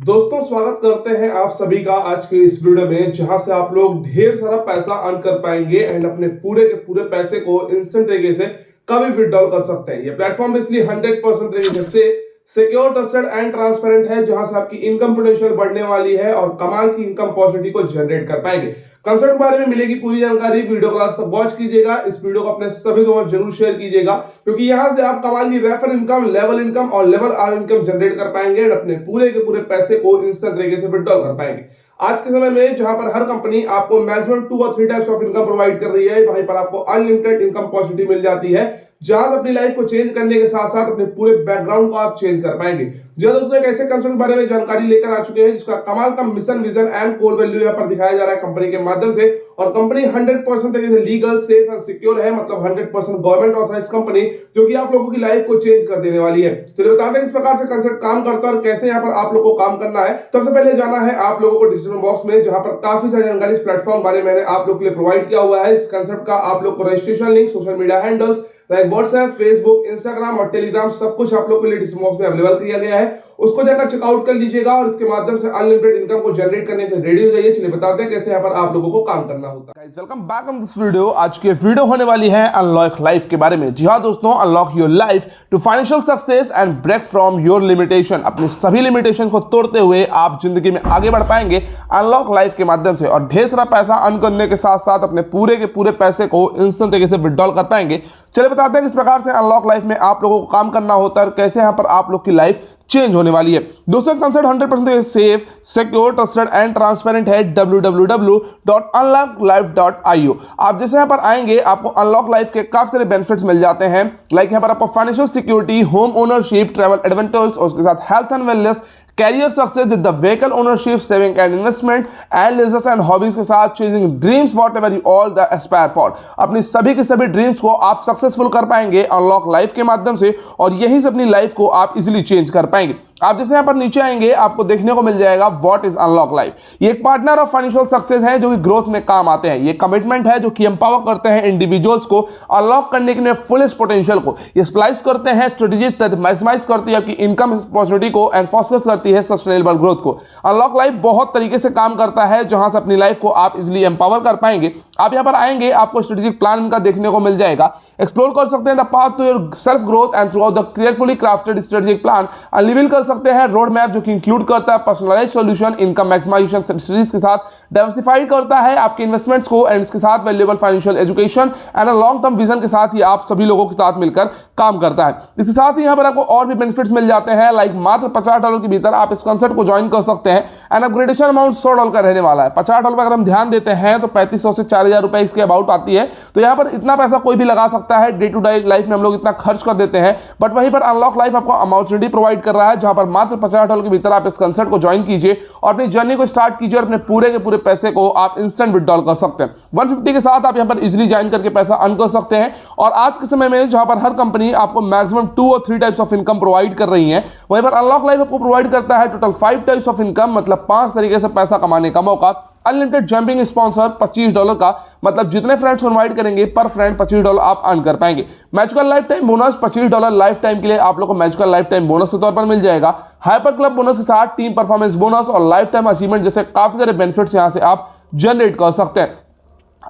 दोस्तों स्वागत करते हैं आप सभी का आज के इस वीडियो में, जहां से आप लोग ढेर सारा पैसा अर्न कर पाएंगे एंड अपने पूरे के पूरे पैसे को इंस्टेंट तरीके से कभी विड्रॉल कर सकते हैं। ये प्लेटफॉर्म इसलिए 100% तरीके से सिक्योर, ट्रस्टेड एंड ट्रांसपेरेंट है, जहां से आपकी इनकम पोटेंशियल बढ़ने वाली है और कमाल की इनकम अपॉर्चुनिटी को जनरेट कर पाएंगे। कंसेप्ट के बारे में मिलेगी पूरी जानकारी, वीडियो क्लास सब वॉच कीजिएगा। इस वीडियो को अपने सभी दोस्तों में जरूर शेयर कीजिएगा, क्योंकि यहां से आप कमाल की रेफर इनकम, लेवल इनकम और लेवल आर इनकम जनरेट कर पाएंगे और अपने पूरे के पूरे पैसे को इंस्टेंट तरीके से विड्रॉल कर पाएंगे। आज के समय में जहां पर हर कंपनी आपको मैक्सिमम 2 और 3 टाइप्स ऑफ इनकम प्रोवाइड कर रही है, वहीं पर आपको अनलिमिटेड इनकम अपॉर्चुनिटी मिल जाती है, जहां से अपनी लाइफ को चेंज करने के साथ साथ अपने पूरे बैकग्राउंड को आप चेंज कर पाएंगे। जी दोस्तों, एक ऐसे कंसेप्ट के बारे में जानकारी लेकर आ चुके हैं जिसका कमाल का mission, vision and core value यहाँ पर दिखाया जा रहा है कंपनी के माध्यम से। और कंपनी 100% तरीके से लीगल, सेफ एंड सिक्योर है, मतलब 100% गवर्नमेंट ऑथराइज कंपनी, जो कि आप लोगों की लाइफ को चेंज कर देने वाली है। चलिए बताते हैं किस प्रकार से कंसेप्ट काम करता है और कैसे यहाँ पर आप लोगों को काम करना है। सबसे पहले जाना है आप लोगों को डिस्क्रिप्शन बॉक्स में, जहां पर काफी सारी जानकारी इस प्लेटफॉर्म बारे में मैंने आप लोग के लिए प्रोवाइड किया हुआ है। इस कंसेप्ट का आप लोग को registration link, social media handles like WhatsApp, Facebook, Instagram और टेलीग्राम सब कुछ आप लोग के लिए डिस्क्रिप्शन बॉक्स में अवेलेबल किया गया है। उसको जाकर चेकआउट कर लीजिएगा और इसके माध्यम से अनलिमिटेड इनकम को जनरेट करने के लिए रेडी हो जाइए। चलिए बताते हैं कैसे यहाँ पर आप लोगों को काम करना होता है। Guys welcome back on this video. आज की वीडियो होने वाली है अनलॉक लाइफ के बारे में। जी हाँ दोस्तों, unlock your life to financial success and break from your limitation. अपनी सभी लिमिटेशन को तोड़ते हुए आप जिंदगी में आगे बढ़ पाएंगे अनलॉक लाइफ के माध्यम से, और ढेर सारा पैसा अर्न करने के साथ साथ अपने पूरे के पूरे पैसे को इंस्टेंट तरीके से विड्रॉल कर पाएंगे। चलिए बताते हैं किस प्रकार से अनलॉक लाइफ में आप लोगों को काम करना होता है और कैसे यहाँ पर आप लोग की लाइफ चेंज होने वाली है। दोस्तों concept 100% safe, secure, trusted and transparent है। www.unlocklife.io। आप जैसे यहाँ पर आएंगे आपको अनलॉक लाइफ के काफी सारे बेनिफिट्स मिल जाते हैं, लाइक यहाँ पर आपको financial security, home ownership, travel adventures, उसके साथ health and wellness, career success with the vehicle ownership, saving and investment and leisures and hobbies के साथ chasing dreams whatever you all the aspire for. अपनी सभी के सभी ड्रीम्स को आप सक्सेसफुल कर पाएंगे अनलॉक लाइफ के माध्यम से, और यही से अपनी लाइफ को आप इजीली चेंज कर पाएंगे। आप जैसे यहाँ पर नीचे आएंगे आपको देखने को मिल जाएगा व्हाट इज अनलॉक लाइफ। ये एक पार्टनर ऑफ फाइनेंशियल सक्सेस है जो कि ग्रोथ में काम आते हैं। ये कमिटमेंट है जो कि एम्पावर करते हैं इंडिविजुअल्स को अनलॉक करने के लिए फुलेस्ट पोटेंशियल को। ये स्प्लाइस करते हैं स्ट्रेटेजी, मैक्सिमाइज करती है आपकी इनकम अपॉर्चुनिटी को एंड फोकस करती है सस्टेनेबल ग्रोथ को। अनलॉक लाइफ बहुत तरीके से काम करता है, जहां से अपनी लाइफ को आप इजिली एम्पावर कर पाएंगे। आप यहाँ पर आएंगे आपको स्ट्रेटेजिक प्लान इनका देखने को मिल जाएगा। एक्सप्लोर कर सकते हैं the path to your self growth and throughout the carefully crafted strategic plan. Reveal कर सकते हैं रोड मैप जो कि इंक्लूड करता है personalized solution, income maximization strategies के साथ डाइवर्सिफाइड करता है आपके इन्वेस्टमेंट्स को एंड इसके साथ valuable financial education and a long term vision के साथ ही आप सभी लोगों के साथ मिलकर काम करता है। इसके साथ ही यहाँ पर आपको और भी बेनिफिट्स मिल जाते हैं, लाइक मात्र $50 के भीतर आप इस कॉन्सेप्ट को ज्वाइन कर सकते हैं एंड अपग्रेडेशन अमाउंट $100 का रहने वाला है। $50 पर अगर हम ध्यान देते हैं तो 3500 से 4000 रुपए इसके अबाउट आती है। तो यहाँ पर इतना पैसा कोई भी लगा सकता है, डे टू डे लाइफ में हम लोग इतना खर्च कर देते हैं, बट वहीं पर अनलॉक लाइफ आपको अपॉर्चुनिटी प्रोवाइड कर रहा है, जहां पर मात्र $50 के भीतर आप इस कंसेप्ट को ज्वाइन कीजिए और अपनी जर्नी को स्टार्ट कीजिए और अपने पूरे के पूरे पैसे को आप इंस्टेंट विड्रॉल कर सकते हैं। 150 के साथ आप यहां पर इजीली ज्वाइन करके पैसा अर्न कर सकते हैं। और आज के समय में जहां पर हर कंपनी आपको मैक्सिमम 2 और 3 टाइप्स ऑफ इनकम प्रोवाइड कर रही है, वहीं पर अनलॉक लाइफ आपको प्रोवाइड करता है टोटल 5 टाइप्स ऑफ इनकम, मतलब 5 तरीके से पैसा कमाने का मौका। अनलिमिटेड जंपिंग स्पॉन्सर $25 का, मतलब जितने फ्रेंड्स को इनवाइट करेंगे पर फ्रेंड $25 आप अर्न कर पाएंगे। Magical life time bonus $25 life time के लिए आप लोग को मैजिकल लाइफ टाइम बोनस के तौर पर मिल जाएगा। हाइपर क्लब बोनस के साथ टीम परफॉर्मेंस बोनस और लाइफ टाइम अचीवमेंट जैसे काफी सारे बेनिफिट्स यहां से आप जनरेट कर सकते हैं।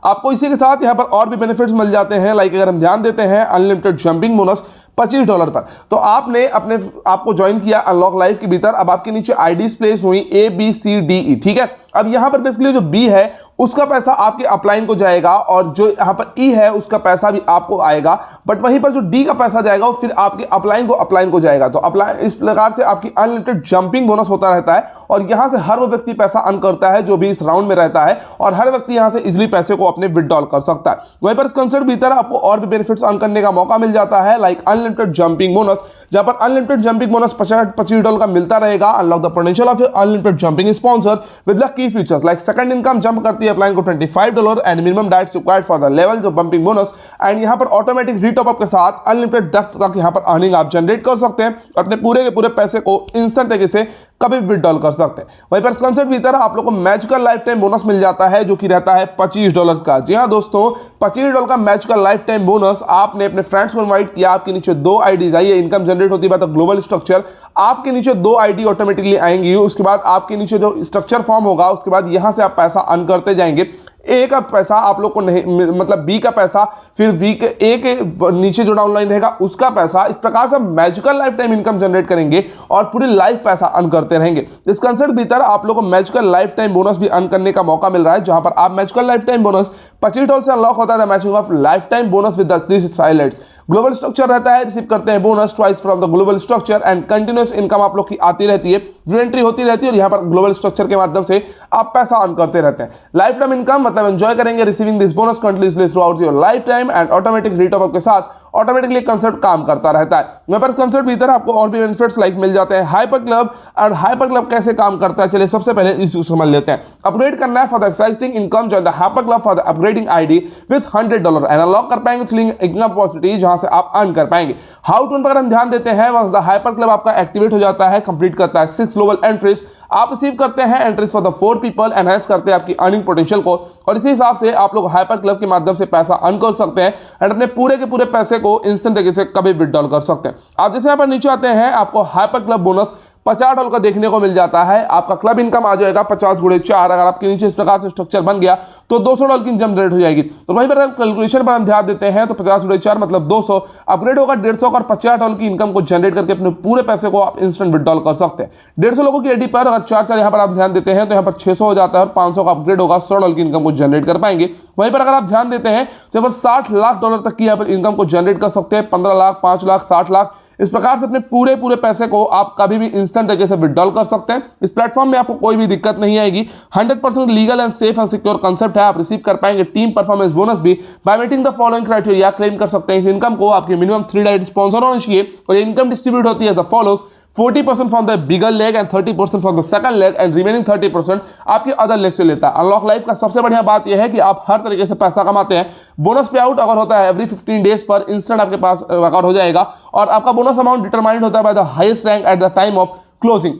आपको इसी के साथ यहां पर और भी बेनिफिट्स मिल जाते हैं, लाइक अगर हम ध्यान देते हैं अनलिमिटेड जंपिंग बोनस $25 पर, तो आपने अपने आपको ज्वाइन किया अनलॉक लाइफ के भीतर। अब आपके नीचे आईडीज प्लेस हुई ABCDE, ठीक है। अब यहां पर बेसिकली जो B है उसका पैसा आपके अपलाइन को जाएगा और जो यहां पर E है उसका पैसा भी आपको आएगा, बट वहीं पर जो D का पैसा जाएगा वो फिर आपके अपलाइन को जाएगा। तो अपलाइन इस प्रकार से आपकी अनलिमिटेड जंपिंग बोनस होता रहता है और यहां से हर वो व्यक्ति पैसा अर्न करता है जो भी इस राउंड में रहता है, और हर व्यक्ति यहां से इजिली पैसे को अपने विड्रॉल कर सकता है। वहीं पर इस कंसेप्ट भीतर आपको और भी बेनिफिट्स अर्न करने का मौका मिल जाता है, लाइक अनलिमिटेड जंपिंग बोनस, जहां पर अनलिमिटेड जंपिंग बोनस $25 का मिलता रहेगा। Unlock the potential of your unlimited jumping sponsor with the key features, like second income jump करती है अपलाइन को $25 and minimum diets required for the level जो bumping bonus, and यहां पर ऑटोमेटिक रीटॉप अप के साथ अनलिमिटेड डेप्थ तक यहां पर अर्निंग आप जनरेट कर सकते हैं, अपने पूरे के पूरे पैसे को इंस्टेंट तरीके से कभी भी विड्रॉल कर सकते हैं। वहीं पर इस कंसेप्ट भीतर आप लोग को मैजिकल लाइफ टाइम बोनस मिल जाता है जो कि रहता है $25 का। जी हाँ दोस्तों, $25 का मैजिकल लाइफ टाइम बोनस। आपने अपने फ्रेंड्स को इनवाइट किया, आपके नीचे 2 आईडी आई है, इनकम जनरेट होती है ग्लोबल स्ट्रक्चर, आपके नीचे 2 आईडी ऑटोमेटिकली आएंगी। उसके बाद आपके नीचे जो स्ट्रक्चर फॉर्म होगा उसके बाद यहां से आप पैसा अर्न करते जाएंगे। ए का पैसा आप लोग को नहीं, मतलब बी का पैसा, फिर वी के ए के नीचे जो डाउनलाइन रहेगा उसका पैसा। इस प्रकार से magical life time income generate करेंगे और पूरी लाइफ पैसा अर्न करते रहेंगे। इस कंसेप्ट भीतर आप लोग को मैजिकल लाइफ टाइम बोनस भी अर्न करने का मौका मिल रहा है, जहां पर आप मैजिकल लाइफ टाइम बोनस $25 से अनलॉक होता है। Matching of life time bonus with the highlights. Global structure रहता है, रिसीव करते हैं bonus twice from the global structure and continuous income आप लोग की आती रहती है, रीएंट्री होती रहती है और यहां पर ग्लोबल स्ट्रक्चर के माध्यम से आप पैसा अर्न करते रहते हैं। लाइफ टाइम इनकम मतलब एंजॉय करेंगे receiving this bonus continuously through out your life time and automatic rate of के साथ ऑटोमेटिकली कंसेप्ट काम करता रहता है। वहां पर कंसेप्ट भीतर आपको और भी बेनिफिट्स लाइक मिल जाते हैं। हाइपर क्लब, और हाइपर क्लब कैसे काम करता है चलिए सबसे पहले इसको समझ लेते हैं। अपग्रेड करना है for the exciting income, join the hyper club for the upgrading ID with $100 and unlock कर पाएंगे थ्रिलिंग इनकम अपॉर्चुनिटी जहां से आप अर्न कर पाएंगे। हाउ टू पर हम ध्यान देते हैं, वंस द हाइपर क्लब आपका एक्टिवेट हो जाता है, कंप्लीट करता है 6 ग्लोबल एंट्रीज, आप रिसीव करते हैं entries for the 4 people, enhance करते हैं आपकी अर्निंग पोटेंशियल को और इसी हिसाब से आप लोग हाइपर क्लब के माध्यम से पैसा अर्न कर सकते हैं एंड अपने पूरे के पूरे पैसे को इंस्टेंट तरीके से कभी विड्रॉल कर सकते हैं। आप जैसे यहाँ पर नीचे आते हैं, आपको हाइपर क्लब बोनस $50 का देखने को मिल जाता है। आपका क्लब इनकम आ जाएगा 50 × 4। अगर आपके नीचे इस प्रकार से स्ट्रक्चर बन गया तो $200 की इनकम जनरेट हो जाएगी। तो वहीं पर कैलकुलेशन पर हम ध्यान देते हैं तो 50 × 4 मतलब 200, अपग्रेड होगा 150 और $50 की इनकम को जनरेट करके अपने पूरे पैसे को आप इंस्टेंट विड्रॉल कर सकते हैं। 150 लोगों की आईडी पर अगर 4 यहाँ पर आप ध्यान देते हैं तो यहाँ पर 600 हो जाता है और 500 का अपग्रेड होगा, $100 की इनकम को जनरेट कर पाएंगे। वहीं पर अगर आप ध्यान देते हैं तो यहाँ पर $60 लाख तक की यहाँ पर इनकम को जनरेट कर सकते हैं। 15 लाख, 5 लाख, 60 लाख, इस प्रकार से अपने पूरे पैसे को आप कभी भी इंस्टेंट तरीके से विड्रॉल कर सकते हैं। इस प्लेटफॉर्म में आपको कोई भी दिक्कत नहीं आएगी। 100% legal and safe and secure concept है। आप रिसीव कर पाएंगे टीम परफॉर्मेंस बोनस भी by meeting the following criteria. Claim कर सकते हैं इस इनकम को, आपके मिनिमम 3 डायरेक्ट स्पॉन्सर होना चाहिए और ये इनकम डिस्ट्रीब्यूट होती है the follows: 40% from the bigger leg and 30% from the second leg and remaining 30% आपके अदर लेग से लेता है। अनलॉक लाइफ का सबसे बढ़िया बात यह है कि आप हर तरीके से पैसा कमाते हैं। बोनस पे आउट अगर होता है एवरी 15 डेज पर इंस्टेंट आपके पास वर्कआउट हो जाएगा और आपका बोनस अमाउंट डिटरमाइंड होता है by the highest rank at the time of closing.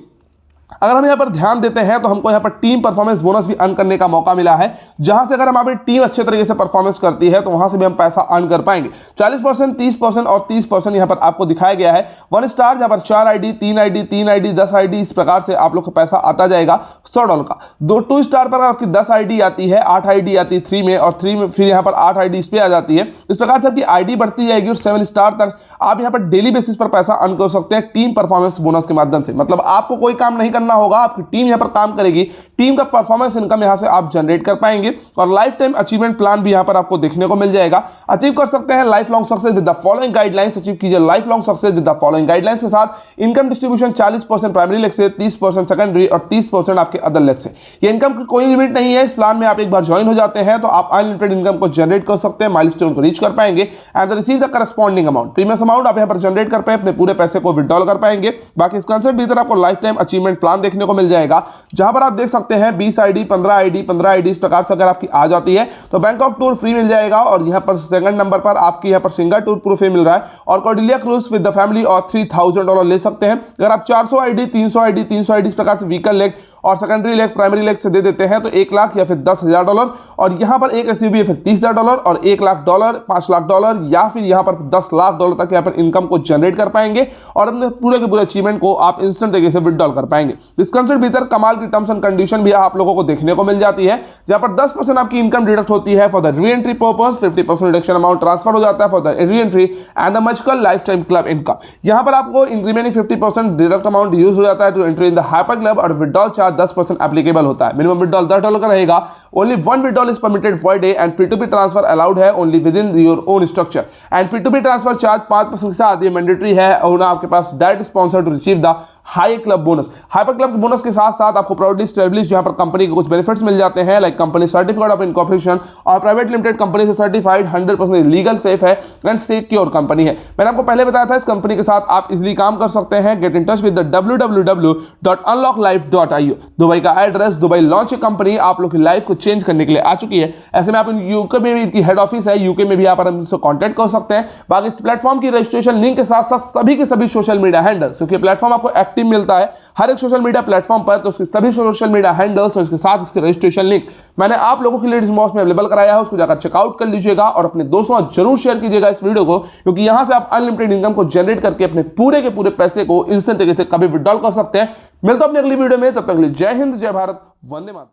अगर हम यहाँ पर ध्यान देते हैं तो हमको यहाँ पर टीम परफॉर्मेंस बोनस भी अर्न करने का मौका मिला है, जहां से अगर हमारी टीम अच्छे तरीके से परफॉर्मेंस करती है तो वहां से भी हम पैसा अर्न कर पाएंगे। 40%, 30% और 30% यहाँ पर आपको दिखाया गया है। 1 स्टार यहाँ पर 4 आईडी, 3 आईडी, 3 आईडी, 10 आईडी, इस प्रकार से आप लोग को पैसा आता जाएगा $100 का। 2 स्टार पर आपकी 10 आईडी आती है, 8 आईडी आती है 3 में और 3 में फिर यहाँ पर 8 आईडी इस पे आ जाती है। इस प्रकार से आपकी आईडी बढ़ती जाएगी और 7 स्टार तक आप यहाँ पर डेली बेसिस पर पैसा अर्न कर सकते हैं टीम परफॉर्मेंस बोनस के माध्यम से। मतलब आपको कोई काम नहीं करना होगा, आपकी टीम यहाँ पर काम करेगी, टीम का परफॉर्मेंस इनकम यहाँ से आप जनरेट कर पाएंगे और लाइफ टाइम अचीवमेंट प्लान भी यहाँ पर आपको देखने को मिल जाएगा। अचीव कर सकते हैं life long success with the following guidelines. Achieve कीजिए life long success with the following guidelines के साथ इनकम डिस्ट्रीब्यूशन 40% प्राइमरी लेग से, 30% सेकेंडरी और 30% आपके अदर लेग से। ये इनकम की कोई लिमिट नहीं है। इस प्लान में आप एक बार ज्वाइन हो जाते हैं तो आप अनलिमिटेड इनकम को जनरेट कर सकते हैं, माइलस्टोन को रीच कर पाएंगे and receive the corresponding amount. Premium amount आप यहाँ पर जनरेट कर पाए, अपने पूरे पैसे को विड्रॉल कर पाएंगे। बाकी इस कंसेप्ट भीतर आपको लाइफ टाइम अचीवमेंट प्लान देखने को मिल जाएगा, जहां पर आप देख सकते हैं 20 आईडी, 15 आईडी, 15 आईडी, इस प्रकार से अगर आपकी आ जाती है तो बैंकॉक टूर फ्री मिल जाएगा और यहां पर सेकंड नंबर पर आपकी यहां पर सिंगापुर टूर प्रूफ मिल रहा है और Cordelia cruise with the family और $3000 ले सकते हैं। अगर आप 400 आईडी, 300 आईडी, 300 आईडी इस प्रकार से व्हीकल लेग और सेकेंडरी लेग, प्राइमरी लेग से दे देते हैं तो 1 लाख या फिर $10,000 और यहां पर एक एसयूवी है फिर $30,000 और $1 लाख, $5 लाख या फिर यहां पर $10 लाख तक यहां पर इनकम को जनरेट कर पाएंगे और अपने पूरे के पूरे अचीवमेंट को आप इंस्टेंट तरीके से विड्रॉल कर पाएंगे। इस कंसेप्ट भीतर कमाल की टर्म्स एंड कंडीशन भी आप लोगों को देखने को मिल जाती है, जहां पर 10% आपकी इनकम डिडक्ट होती है for the re-entry purpose, 50% reduction amount transfer हो जाता है for the re-entry and the magical life time club income. यहां पर आपको रिमेनिंग 50% डिडक्ट अमाउंट यूज हो जाता है to entry in the hyper club और विड्रॉल चार्ज 10% एप्लीकेबल होता है। मिनिमम विड्रॉल $10 का रहेगा। Only 1 withdrawal is permitted per day and P2P transfer allowed है only within your own structure and P2P transfer charge 5% के साथ ये mandatory है और आपके पास direct sponsor to receive the high club bonus. Hyper club के bonus के साथ साथ आपको प्राउडली एस्टैब्लिश जहां पर कंपनी के कुछ बेनिफिट्स मिल जाते हैं, like company certificate of incorporation और प्राइवेट लिमिटेड कंपनी से सर्टिफाइड 100% लीगल, सेफ है एंड सिक्योर कंपनी है। मैंने आपको पहले बताया था इस कंपनी के साथ आप इजीली काम कर सकते हैं। Get in touch with the www.unlocklife.io। Dubai का एड्रेस, दुबई लॉन्च कंपनी आप लोग की लाइफ को चेंज करने के लिए आ चुकी है। ऐसे में आप यूके में भी इनकी हेड ऑफिस है, यूके में भी आप इनसे कॉन्टैक्ट कर सकते हैं। बाकी इस प्लेटफॉर्म की रजिस्ट्रेशन लिंक के साथ साथ सभी के सभी सोशल मीडिया हैंडल्स, क्योंकि प्लेटफॉर्म आपको एक्टिव मिलता है हर एक सोशल मीडिया प्लेटफॉर्म पर, तो उसके सभी सोशल मीडिया हैंडल्स और इसके साथ इसके रजिस्ट्रेशन लिंक मैंने आप लोगों के लिए डिस्क्रिप्शन में अवेलेबल कराया है, उसको जाकर चेकआउट कर लीजिएगा और अपने दोस्तों जरूर शेयर कीजिएगा इस वीडियो को, क्योंकि यहां से आप अनलिमिटेड इनकम को जनरेट करके अपने पूरे के पूरे पैसे को इंस्टेंट तरीके से कभी विड्रॉल कर सकते हैं। मिलता हूं अपनी अगली वीडियो में, तब तक के लिए जय हिंद, जय भारत, वंदे मातरम।